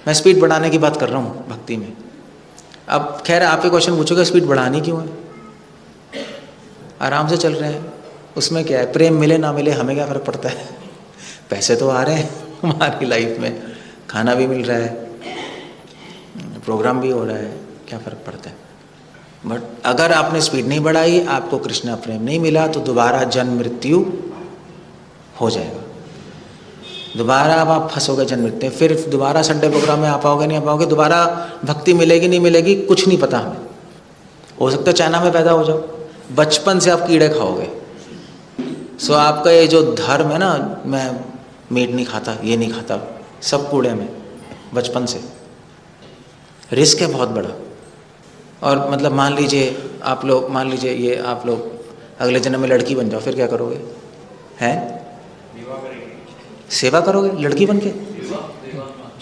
मैं स्पीड बढ़ाने की बात कर रहा हूँ भक्ति में। अब खैर आप ये क्वेश्चन पूछोगे स्पीड बढ़ानी क्यों है, आराम से चल रहे हैं, उसमें क्या है, प्रेम मिले ना मिले हमें क्या फ़र्क पड़ता है, पैसे तो आ रहे हैं हमारी लाइफ में, खाना भी मिल रहा है, प्रोग्राम भी हो रहा है, क्या फ़र्क पड़ता है। बट अगर आपने स्पीड नहीं बढ़ाई, आपको कृष्णा प्रेम नहीं मिला, तो दोबारा जन्म मृत्यु हो जाएगा, दोबारा अब आप फंसोगे जन्म मृत्यु। फिर दोबारा संडे प्रोग्राम में आ पाओगे नहीं आ पाओगे, दोबारा भक्ति मिलेगी नहीं मिलेगी कुछ नहीं पता हमें। हो सकता है चाइना में पैदा हो जाओ, बचपन से आप कीड़े खाओगे। सो आपका ये जो धर्म है ना, मैं मीट नहीं खाता, ये नहीं खाता, सब कूड़े में बचपन से। रिस्क है बहुत बड़ा। और मतलब मान लीजिए आप लोग, मान लीजिए ये आप लोग अगले जन्म में लड़की बन जाओ, फिर क्या करोगे? हैं सेवा करोगे लड़की बन के?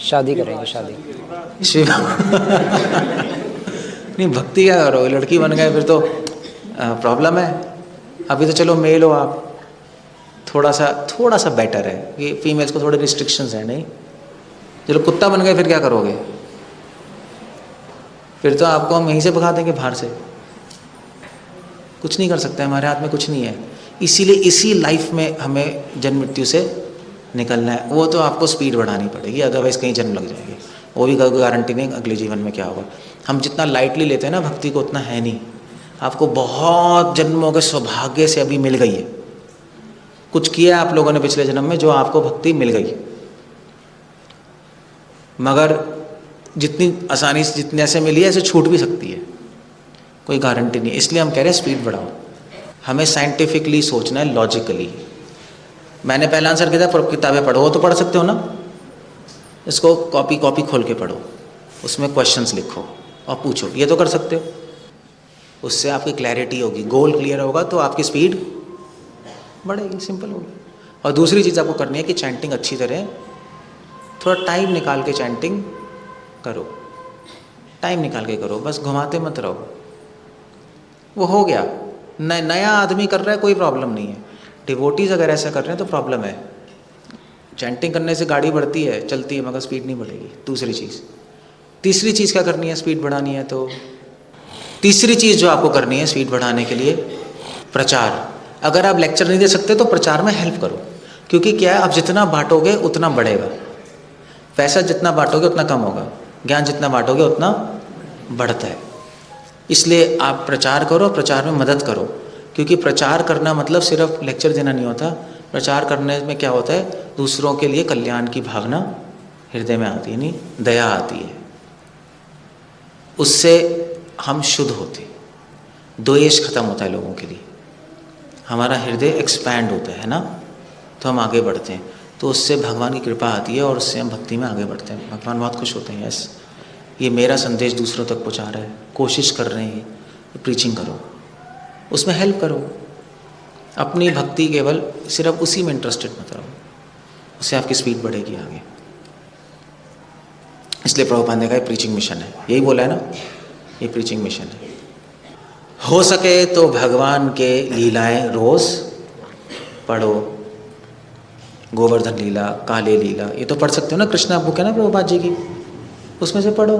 शादी करेंगे, शादी। सेवा नहीं, भक्ति क्या करोगे? लड़की बन गए फिर तो प्रॉब्लम है। अभी तो चलो मेल हो आप, थोड़ा सा बेटर है कि फीमेल्स को थोड़े रिस्ट्रिक्शंस हैं, नहीं? चलो कुत्ता बन गए फिर क्या करोगे? फिर तो आपको हम यहीं से भगा देंगे बाहर से, कुछ नहीं कर सकते, हमारे हाथ में कुछ नहीं है। इसीलिए इसी लाइफ में हमें जन्म मृत्यु से निकलना है। वो तो आपको स्पीड बढ़ानी पड़ेगी, अदरवाइज़ कहीं जन्म लग जाएगी, वो भी गारंटी नहीं अगले जीवन में क्या होगा। हम जितना लाइटली लेते हैं ना भक्ति को, उतना है नहीं। आपको बहुत जन्मों के सौभाग्य से अभी मिल गई है, कुछ किया आप लोगों ने पिछले जन्म में जो आपको भक्ति मिल गई, मगर जितनी आसानी से जितने ऐसे मिली है ऐसे छूट भी सकती है, कोई गारंटी नहीं है। इसलिए हम कह रहे हैं स्पीड बढ़ाओ। हमें साइंटिफिकली सोचना है, लॉजिकली। मैंने पहला आंसर किया था किताबें पढ़ो, वो तो पढ़ सकते हो ना, इसको कॉपी खोल के पढ़ो, उसमें क्वेश्चंस लिखो और पूछो, ये तो कर सकते हो। उससे आपकी क्लैरिटी होगी, गोल क्लियर होगा तो आपकी स्पीड बढ़ेगी, सिंपल होगी। और दूसरी चीज़ आपको करनी है कि चैंटिंग अच्छी तरह, थोड़ा टाइम निकाल के चैंटिंग करो, टाइम निकाल के करो, बस घुमाते मत रहो। वो हो गया, नया आदमी कर रहा है कोई प्रॉब्लम नहीं है, डिवोटीज अगर ऐसा कर रहे हैं तो प्रॉब्लम है। चैंटिंग करने से गाड़ी बढ़ती है, चलती है, मगर स्पीड नहीं बढ़ेगी। दूसरी चीज़। तीसरी चीज़ क्या करनी है स्पीड बढ़ानी है तो? तीसरी चीज़ जो आपको करनी है स्पीड बढ़ाने के लिए, प्रचार। अगर आप लेक्चर नहीं दे सकते तो प्रचार में हेल्प करो, क्योंकि क्या है, आप जितना बांटोगे उतना बढ़ेगा, पैसा जितना बांटोगे उतना कम होगा, ज्ञान जितना बांटोगे उतना बढ़ता है। इसलिए आप प्रचार करो, प्रचार में मदद करो, क्योंकि प्रचार करना मतलब सिर्फ लेक्चर देना नहीं होता। प्रचार करने में क्या होता है, दूसरों के लिए कल्याण की भावना हृदय में आती है, नहीं दया आती है, उससे हम शुद्ध होते, द्वेष खत्म होता है लोगों के लिए, हमारा हृदय एक्सपैंड होता है ना, तो हम आगे बढ़ते हैं, तो उससे भगवान की कृपा आती है और उससे हम भक्ति में आगे बढ़ते हैं। भगवान बहुत खुश होते हैं, यस ये मेरा संदेश दूसरों तक पहुंचा रहा है, कोशिश कर रहे हैं, प्रीचिंग करो, उसमें हेल्प करो। अपनी भक्ति केवल सिर्फ उसी में इंटरेस्टेड मत रहो, उससे आपकी स्पीड बढ़ेगी आगे। इसलिए प्रभुपाद ने कहा प्रीचिंग मिशन है, यही बोला है ना, ये प्रीचिंग मिशन है। हो सके तो भगवान के लीलाएं रोज पढ़ो, गोवर्धन लीला, काले लीला, ये तो पढ़ सकते हो ना, कृष्णा बुक है ना प्रभुपाद जी की, उसमें से पढ़ो,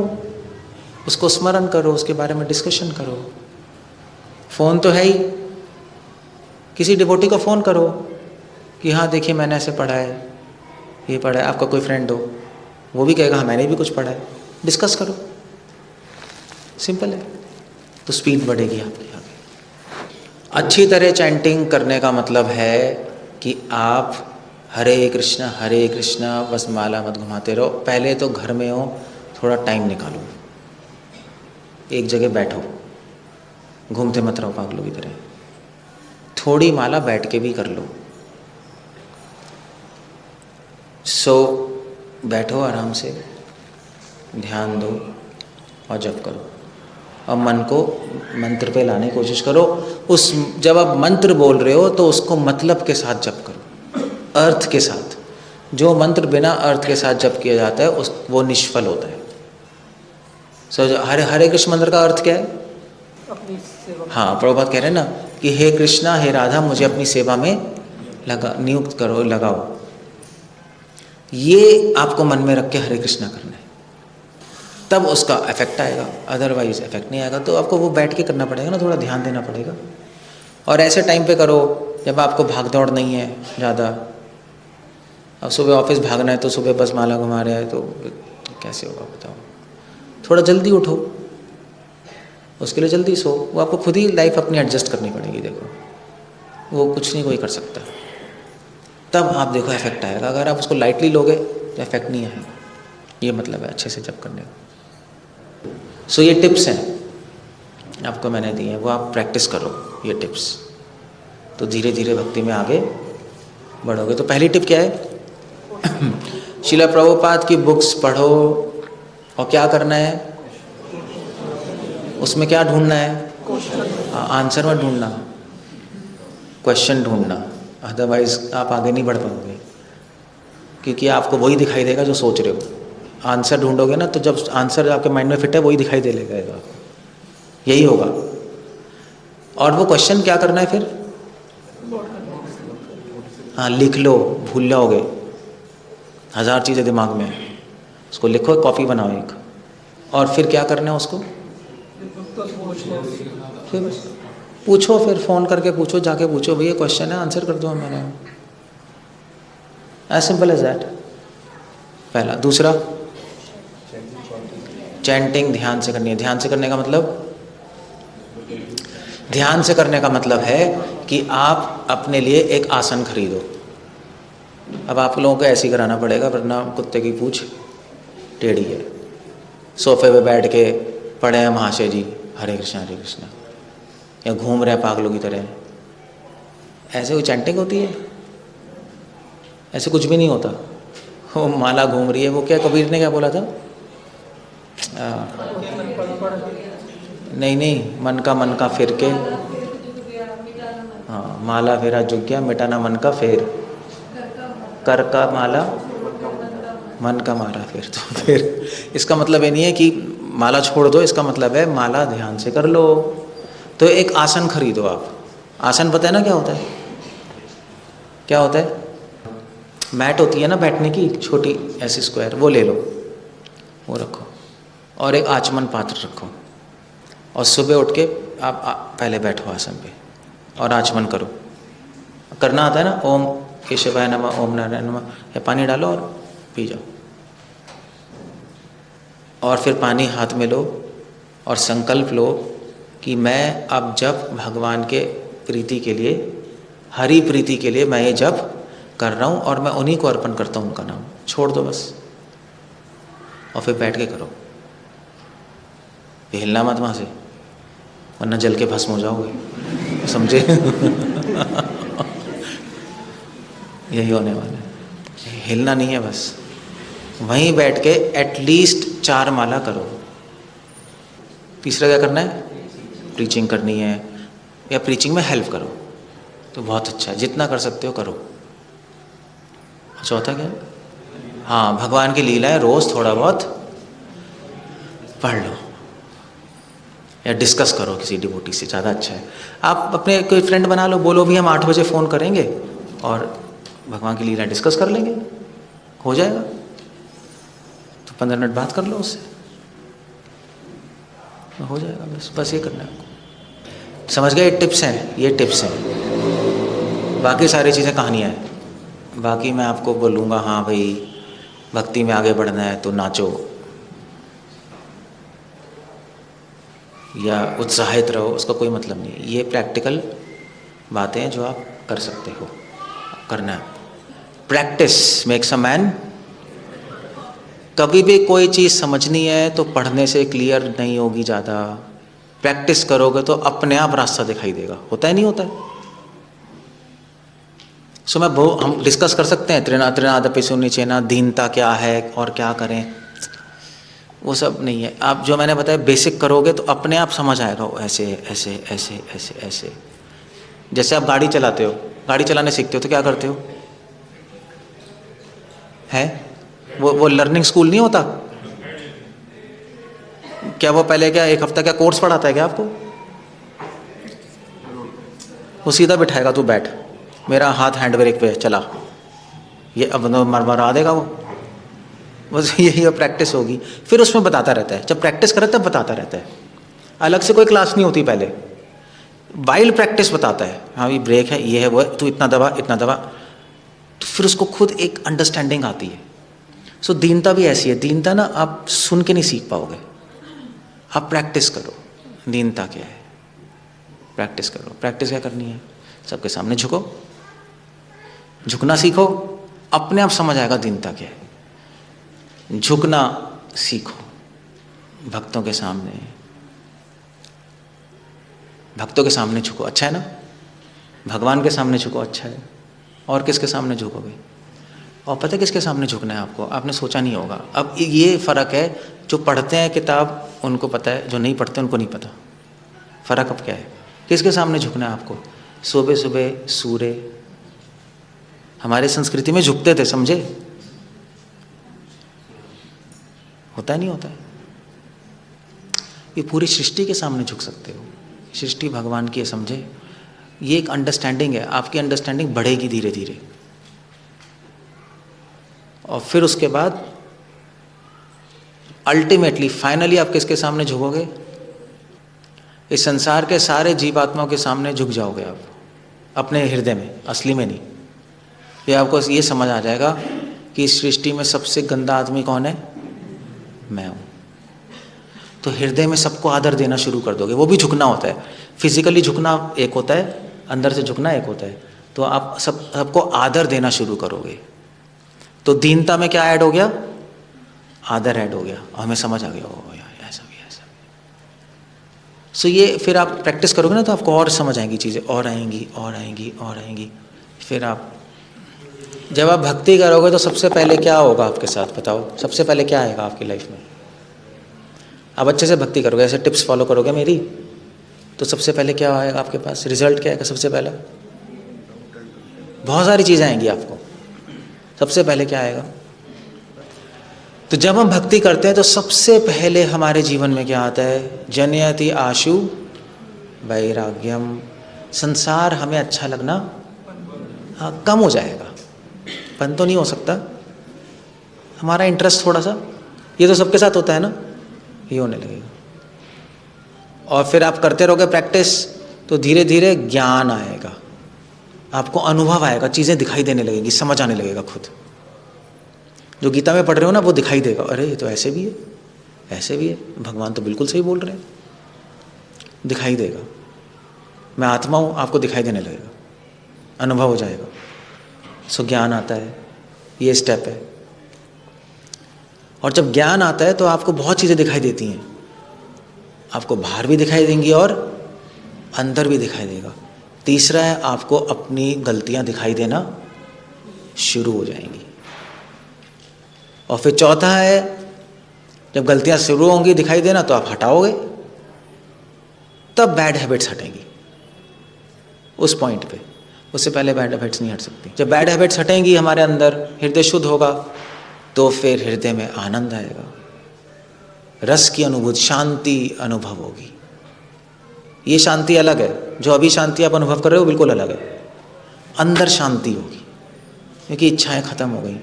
उसको स्मरण करो, उसके बारे में डिस्कशन करो। फ़ोन तो है ही, किसी डिवोटी को फ़ोन करो कि हाँ देखिए मैंने ऐसे पढ़ा है, ये पढ़ा है। आपका कोई फ्रेंड हो, वो भी कहेगा हाँ मैंने भी कुछ पढ़ा है, डिस्कस करो, सिंपल है, तो स्पीड बढ़ेगी आपकी आगे। अच्छी तरह चैंटिंग करने का मतलब है कि आप हरे कृष्णा बस माला मत घुमाते रहो। पहले तो घर में हो, थोड़ा टाइम निकालो, एक जगह बैठो, घूमते मत रहो पागलों की तरह, थोड़ी माला बैठ के भी कर लो। सो बैठो आराम से, ध्यान दो और जप करो, और मन को मंत्र पे लाने की कोशिश करो। उस जब आप मंत्र बोल रहे हो तो उसको मतलब के साथ जप करो, अर्थ के साथ। जो मंत्र बिना अर्थ के साथ जप किया जाता है वो निष्फल होता है। हरे कृष्ण मंत्र का अर्थ क्या है? अपनी सेवा। हाँ, प्रभुपाद कह रहे हैं ना कि हे कृष्णा हे राधा मुझे अपनी सेवा में नियुक्त करो, लगाओ। ये आपको मन में रख के हरे कृष्णा करना है। तब उसका इफेक्ट आएगा, अदरवाइज इफेक्ट नहीं आएगा। तो आपको वो बैठ के करना पड़ेगा ना, थोड़ा ध्यान देना पड़ेगा। और ऐसे टाइम पे करो जब आपको भाग दौड़ नहीं है ज़्यादा। अब सुबह ऑफिस भागना है तो सुबह बस माला घुमा रहा है तो कैसे होगा बताओ। थोड़ा जल्दी उठो, उसके लिए जल्दी सो। वो आपको खुद ही लाइफ अपनी एडजस्ट करनी पड़ेगी। देखो वो कुछ नहीं कोई कर सकता, तब आप देखो इफेक्ट आएगा। अगर आप उसको लाइटली लोगे तो इफेक्ट नहीं आएगा। ये मतलब है अच्छे से जप करने का। सो ये टिप्स हैं आपको मैंने दिए हैं, वो आप प्रैक्टिस करो ये टिप्स, तो धीरे धीरे भक्ति में आगे बढ़ोगे। तो पहली टिप क्या है? शिला प्रभुपाद की बुक्स पढ़ो। और क्या करना है उसमें? क्या ढूंढना है? आंसर में ढूंढना, क्वेश्चन ढूंढना। अदरवाइज आप आगे नहीं बढ़ पाओगे, क्योंकि आपको वही दिखाई देगा जो सोच रहे हो। आंसर ढूंढोगे ना, तो जब आंसर आपके माइंड में फिट है वही दिखाई दे लेगा आपको, यही होगा। और वो क्वेश्चन क्या करना है फिर? हाँ लिख लो, भूल जाओगे। 1000 चीज़ें दिमाग में, उसको लिखो, कॉपी बनाओ एक। और फिर क्या करना है उसको? फिर पूछो, फिर फ़ोन करके पूछो, जाके पूछो भैया क्वेश्चन है, आंसर कर दो मैंने। एज सिंपल एज दैट, पहला। दूसरा, चैंटिंग ध्यान से करनी है। ध्यान से करने का मतलब, ध्यान से करने का मतलब है कि आप अपने लिए एक आसन खरीदो। अब आप लोगों को ऐसे ही कराना पड़ेगा, वरना कुत्ते की पूंछ टेढ़ी है। सोफे पे बैठ के पढ़े हैं महाशय जी हरे कृष्णा, या घूम रहे हैं पागलों की तरह, ऐसे कोई चैंटिंग होती है? ऐसे कुछ भी नहीं होता। वो माला घूम रही है, वो क्या कबीर ने क्या बोला था? नहीं, मन का फिर के, हाँ, माला फेरा जुग गया, मिटाना मन का फेर, कर का माला मन का मारा फिर। तो फिर इसका मतलब ये नहीं है कि माला छोड़ दो, इसका मतलब है माला ध्यान से कर लो। तो एक आसन खरीदो आप। आसन पता है ना क्या होता है? क्या होता है? मैट होती है ना बैठने की, छोटी ऐसी स्क्वायर, वो ले लो, वो रखो। और एक आचमन पात्र रखो। और सुबह उठ के आप पहले बैठो आसन पे और आचमन करो। करना आता है ना? ओम केशवाय नमः, ओम नारायण नमः, या पानी डालो और पी जाओ। और फिर पानी हाथ में लो और संकल्प लो कि मैं अब जब भगवान के प्रीति के लिए, हरि प्रीति के लिए मैं ये जप कर रहा हूँ और मैं उन्हीं को अर्पण करता हूँ, उनका नाम छोड़ दो बस। और फिर बैठ के करो, हिलना मत वहाँ से, वरना जल के भस्म हो जाओगे, समझे? यही होने वाला है। हिलना नहीं है, बस वहीं बैठ के एटलीस्ट 4 माला करो। तीसरा क्या करना है? प्रीचिंग करनी है, या प्रीचिंग में हेल्प करो तो बहुत अच्छा है, जितना कर सकते हो करो। चौथा क्या? हाँ, भगवान की लीला है, रोज़ थोड़ा बहुत पढ़ लो या डिस्कस करो किसी डिवोटी से, ज़्यादा अच्छा है। आप अपने कोई फ्रेंड बना लो, बोलो भी हम 8 बजे फ़ोन करेंगे और भगवान की लीला डिस्कस कर लेंगे, हो जाएगा। तो 15 मिनट बात कर लो उससे, हो जाएगा। बस ये करना है आपको। समझ गए? टिप्स हैं, ये टिप्स हैं। बाकी सारी चीज़ें कहानियाँ हैं। बाकी मैं आपको बोलूँगा हाँ भाई भक्ति में आगे बढ़ना है तो नाचो या उत्साहित रहो, उसका कोई मतलब नहीं है। ये प्रैक्टिकल बातें हैं जो आप कर सकते हो, करना है। Practice makes a man. कभी भी कोई चीज़ समझनी है तो पढ़ने से क्लियर नहीं होगी ज़्यादा, प्रैक्टिस करोगे तो अपने आप रास्ता दिखाई देगा। होता है नहीं होता है? सो हम डिस्कस कर सकते हैं त्रिनादपि सुनिचेना, दीनता क्या है और क्या करें, वो सब नहीं है। आप जो मैंने बताया बेसिक करोगे तो अपने आप समझ आएगा, ऐसे ऐसे ऐसे ऐसे ऐसे। जैसे आप गाड़ी चलाते हो, गाड़ी चलाने सीखते हो तो क्या करते हो? है वो लर्निंग स्कूल नहीं होता क्या? वो पहले क्या 1 हफ्ता क्या कोर्स पढ़ाता है क्या आपको? वो सीधा बिठाएगा, तू बैठ, मेरा हाथ हैंड ब्रेक पे चला, ये अब मरमरा देगा वो। बस यही प्रैक्टिस होगी, फिर उसमें बताता रहता है। जब प्रैक्टिस करे तब बताता रहता है, अलग से कोई क्लास नहीं होती पहले, वाइल प्रैक्टिस बताता है। हाँ ये ब्रेक है, ये है, वो है, तू इतना दबा इतना दबा, तो फिर उसको खुद एक अंडरस्टैंडिंग आती है। सो दीनता भी ऐसी है। दीनता ना आप सुन के नहीं सीख पाओगे, आप प्रैक्टिस करो। दीनता क्या है, प्रैक्टिस करो। प्रैक्टिस क्या करनी है, सबके सामने झुको, झुकना सीखो, अपने आप समझ आएगा दीनता क्या है। झुकना सीखो भक्तों के सामने, भक्तों के सामने झुको, अच्छा है ना। भगवान के सामने झुको, अच्छा है। और किसके सामने झुकोगे? और पता है किसके सामने झुकना है आपको, आपने सोचा नहीं होगा। अब ये फ़र्क है, जो पढ़ते हैं किताब उनको पता है, जो नहीं पढ़ते उनको नहीं पता। फ़र्क अब क्या है, किसके सामने झुकना है आपको? सुबह सुबह सूर्य, हमारे संस्कृति में झुकते थे, समझे? होता है नहीं होता है? ये पूरी सृष्टि के सामने झुक सकते हो, सृष्टि भगवान की है, समझे? ये एक अंडरस्टैंडिंग है, आपकी अंडरस्टैंडिंग बढ़ेगी धीरे धीरे। और फिर उसके बाद अल्टीमेटली फाइनली आप किसके सामने झुकोगे? इस संसार के सारे जीवात्माओं के सामने झुक जाओगे आप, अपने हृदय में, असली में नहीं। ये आपको ये समझ आ जाएगा कि इस सृष्टि में सबसे गंदा आदमी कौन है? मैं हूँ। तो हृदय में सबको आदर देना शुरू कर दोगे। वो भी झुकना होता है, फिजिकली झुकना एक होता है, अंदर से झुकना एक होता है। तो आप सबको आदर देना शुरू करोगे। तो दीनता में क्या ऐड हो गया? आदर ऐड हो गया, और हमें समझ आ गया, ओ यार ऐसा भी ऐसा भी। सो ये फिर आप प्रैक्टिस करोगे ना, तो आपको और समझ आएंगी चीज़ें, और आएंगी और आएंगी और आएंगी। फिर आप जब आप भक्ति करोगे तो सबसे पहले क्या होगा आपके साथ, बताओ? सबसे पहले क्या आएगा आपकी लाइफ में? आप अच्छे से भक्ति करोगे, ऐसे टिप्स फॉलो करोगे मेरी, तो सबसे पहले क्या आएगा आपके पास? रिजल्ट क्या आएगा सबसे पहला? बहुत सारी चीज़ें आएंगी आपको। सबसे पहले क्या आएगा? तो जब हम भक्ति करते हैं तो सबसे पहले हमारे जीवन में क्या आता है? जनयति आशु वैराग्यम। संसार हमें अच्छा लगना हाँ कम हो जाएगा, बंद तो नहीं हो सकता, हमारा इंटरेस्ट थोड़ा सा, ये तो सबके साथ होता है ना, ये होने लगेगा। और फिर आप करते रहोगे प्रैक्टिस, तो धीरे धीरे ज्ञान आएगा, आपको अनुभव आएगा, चीज़ें दिखाई देने लगेंगी, समझ आने लगेगा खुद। जो गीता में पढ़ रहे हो ना, वो दिखाई देगा, अरे ये तो ऐसे भी है, ऐसे भी है, भगवान तो बिल्कुल सही बोल रहे हैं, दिखाई देगा। मैं आत्मा हूँ, आपको दिखाई देने लगेगा, अनुभव हो जाएगा। सो ज्ञान आता है, ये स्टेप है। और जब ज्ञान आता है तो आपको बहुत चीज़ें दिखाई देती हैं, आपको बाहर भी दिखाई देंगी और अंदर भी दिखाई देगा। तीसरा है, आपको अपनी गलतियां दिखाई देना शुरू हो जाएंगी। और फिर चौथा है, जब गलतियां शुरू होंगी दिखाई देना तो आप हटाओगे, तब बैड हैबिट्स हटेंगी उस पॉइंट पे। उससे पहले बैड हैबिट्स नहीं हट सकती। जब बैड हैबिट्स हटेंगी, हमारे अंदर हृदय शुद्ध होगा, तो फिर हृदय में आनंद आएगा, रस की अनुभूति, शांति अनुभव होगी। ये शांति अलग है, जो अभी शांति आप अनुभव कर रहे हो बिल्कुल अलग है। अंदर शांति होगी, क्योंकि इच्छाएं खत्म हो गई,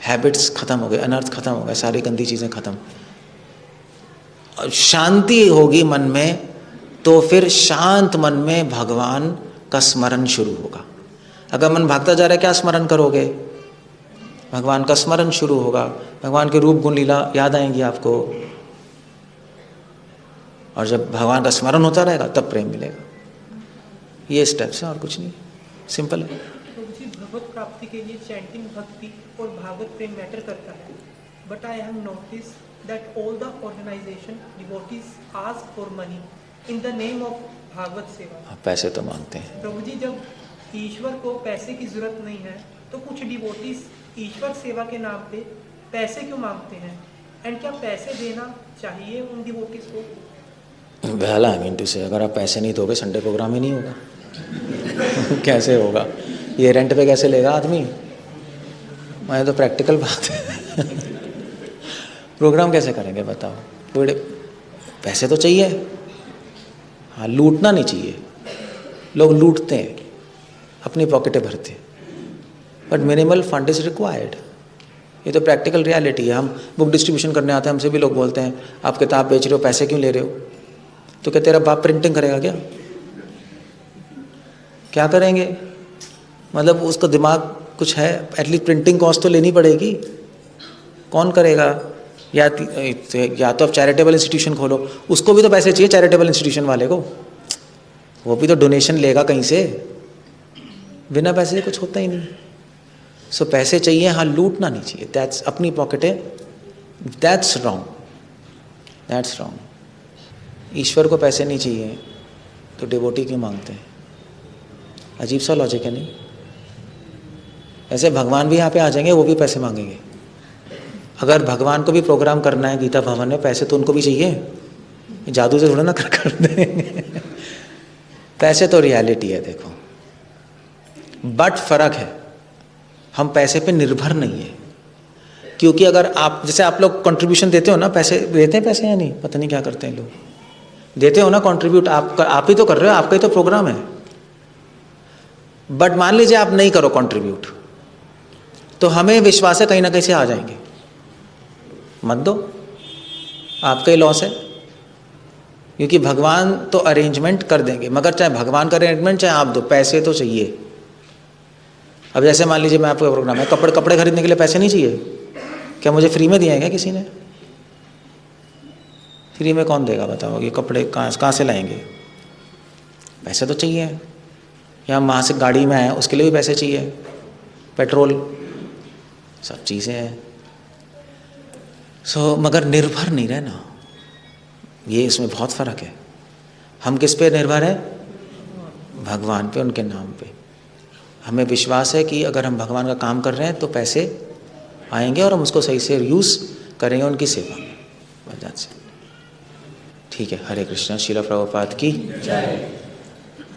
हैबिट्स खत्म हो गए, अनर्थ खत्म हो गए, सारी गंदी चीज़ें खत्म। और शांति होगी मन में, तो फिर शांत मन में भगवान का स्मरण शुरू होगा। अगर मन भागता जा रहा है, क्या स्मरण करोगे? भगवान का स्मरण शुरू होगा, भगवान के रूप गुण लीला याद आएंगी आपको। और जब भगवान का स्मरण होता रहेगा तब प्रेम मिलेगा। ये स्टेप्स हैं और कुछ नहीं, सिंपल है। तो जी भगवत प्राप्ति के लिए चैंटिंग भक्ति और भागवत प्रेम मैटर करता है, but I have notice that all the organisation devotees ask for money in the name of Bhagwat seva. पैसे तो मांगते हैं प्रभु जी, जब ईश्वर को पैसे की जरूरत नहीं है तो कुछ डिवोटीज ईश्वर सेवा के नाम पे पैसे क्यों मांगते हैं? एंड क्या पैसे देना चाहिए उन डिवोटीज को? वेल आई मीन टू से, अगर आप पैसे नहीं दोगे संडे प्रोग्राम ही नहीं होगा। कैसे होगा? ये रेंट पे कैसे लेगा आदमी? मैं तो प्रैक्टिकल बात है। प्रोग्राम कैसे करेंगे बताओ? थोड़े पैसे तो चाहिए। हाँ, लूटना नहीं चाहिए, लोग लूटते हैं, अपनी पॉकेटें भरते हैं, but minimal fund is required. ये तो प्रैक्टिकल रियलिटी है। हम बुक डिस्ट्रीब्यूशन करने आते हैं, हमसे भी लोग बोलते हैं आप किताब बेच रहे हो, पैसे क्यों ले रहे हो? तो क्या तेरा बाप प्रिंटिंग करेगा क्या करेंगे? मतलब उसका दिमाग कुछ है, एटलीस्ट प्रिंटिंग कॉस्ट तो लेनी पड़ेगी। कौन करेगा? या तो आप चैरिटेबल इंस्टीट्यूशन खोलो, उसको भी तो पैसे चाहिए चैरिटेबल इंस्टीट्यूशन वाले को, वो भी तो डोनेशन लेगा कहीं से, बिना पैसे कुछ होता ही नहीं। सो पैसे चाहिए, हाँ, लूटना नहीं चाहिए, दैट्स अपनी पॉकेट है, दैट्स रॉन्ग, दैट्स रॉन्ग। ईश्वर को पैसे नहीं चाहिए तो डिवोटी क्यों मांगते हैं? अजीब सा लॉजिक है नहीं? ऐसे भगवान भी यहाँ पे आ जाएंगे, वो भी पैसे मांगेंगे। अगर भगवान को भी प्रोग्राम करना है गीता भवन में, पैसे तो उनको भी चाहिए, जादू से थोड़ा ना कर देंगे। पैसे तो रियलिटी है देखो, बट फर्क है, हम पैसे पे निर्भर नहीं है। क्योंकि अगर आप, जैसे आप लोग कंट्रीब्यूशन देते हो ना, पैसे देते हैं पैसे या नहीं, पता नहीं क्या करते हैं लोग, देते हो ना कंट्रीब्यूट, आप ही तो कर रहे हो, आपका ही तो प्रोग्राम है। बट मान लीजिए आप नहीं करो कंट्रीब्यूट, तो हमें विश्वास है कहीं ना कहीं से आ जाएंगे, मत दो, आपका ही लॉस है। क्योंकि भगवान तो अरेंजमेंट कर देंगे, मगर चाहे भगवान का अरेंजमेंट चाहे आप दो, पैसे तो चाहिए। अब जैसे मान लीजिए मैं आपका प्रोग्राम है, कपड़े खरीदने के लिए पैसे नहीं चाहिए क्या? मुझे फ्री में दिए हैं क्या किसी ने? फ्री में कौन देगा बताओ? ये कपड़े कहाँ से लाएंगे? पैसे तो चाहिए। या हम वहाँ से गाड़ी में आए, उसके लिए भी पैसे चाहिए, पेट्रोल, सब चीज़ें हैं। सो मगर निर्भर नहीं रहना, ये इसमें बहुत फ़र्क है। हम किस पे निर्भर है? भगवान पे, उनके नाम पे। हमें विश्वास है कि अगर हम भगवान का काम कर रहे हैं तो पैसे आएंगे और हम उसको सही से यूज़ करेंगे उनकी सेवा में, वजह से। ठीक है, हरे कृष्णा। श्रील प्रभुपाद की जय।